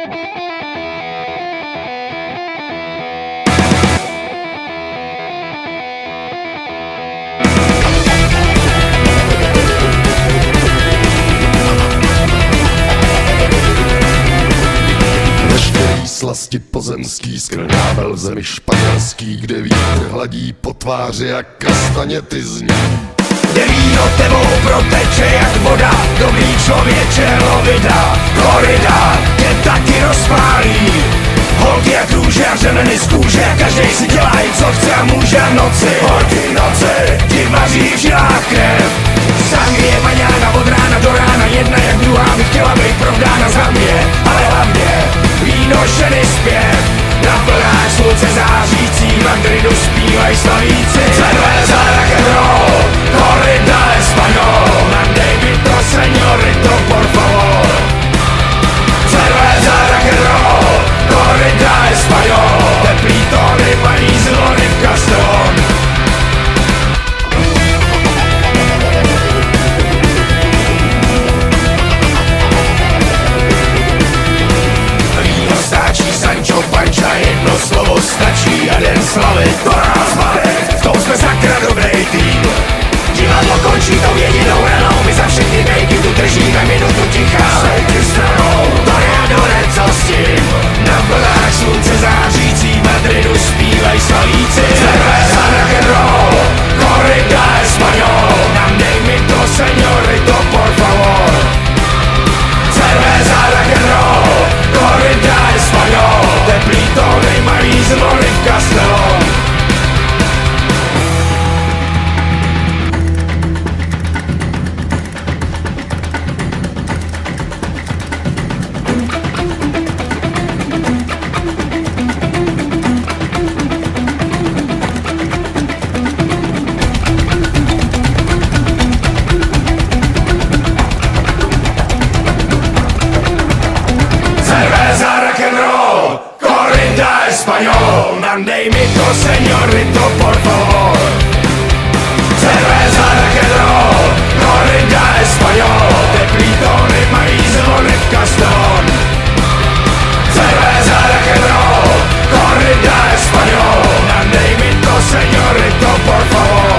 Slasti pozemský skrnável v zemi španělský, kde vítr hladí po tváři jak kastaněty zní. Kde víno tebou proteče jak voda, dobrý člověče lovida, korida tě taky rozpálí. Holky jak růže a řemeny z kůže, každej si dělá i co chce a může v noci. Holky noci ti vaří v žilách krev. Sangrie maňána od rána do rána, jedna jak druhá by chtěla být provdána za mě, ale hlavně víno ženy zpěv. Na vlnách slunce zářící v Madridu zpívaj slavíci. Cerveza rock and roll, corrida español, mandej mi to señorito por favor. Cerveza rock and roll, corrida español, teplý tóny mají zvony v Castron. Sancho Pancha, jedno slovo stačí a den slavy to nás baví. V tom jsme sakra dobrý tým. Divadlo končí tou jedinou ranou, my za všechny bejky tu držíme minutu ticha. Sejky stranou, to je adorec, co s tím? Na vlnách slunce zářící v Madridu zpívaj slavíci. Cerveza rock and roll, corrida español, nám dej mi to señorito por favor. Cerveza rock and roll, corrida español, teplý tóny mají zvony v Castron. Español, mandej mi to señorito por favor. Cerveza rock and roll, corrida español, teplý tóny mají zvony v Castron. Cerveza rock and roll, corrida español, mandej mi to señorito por favor.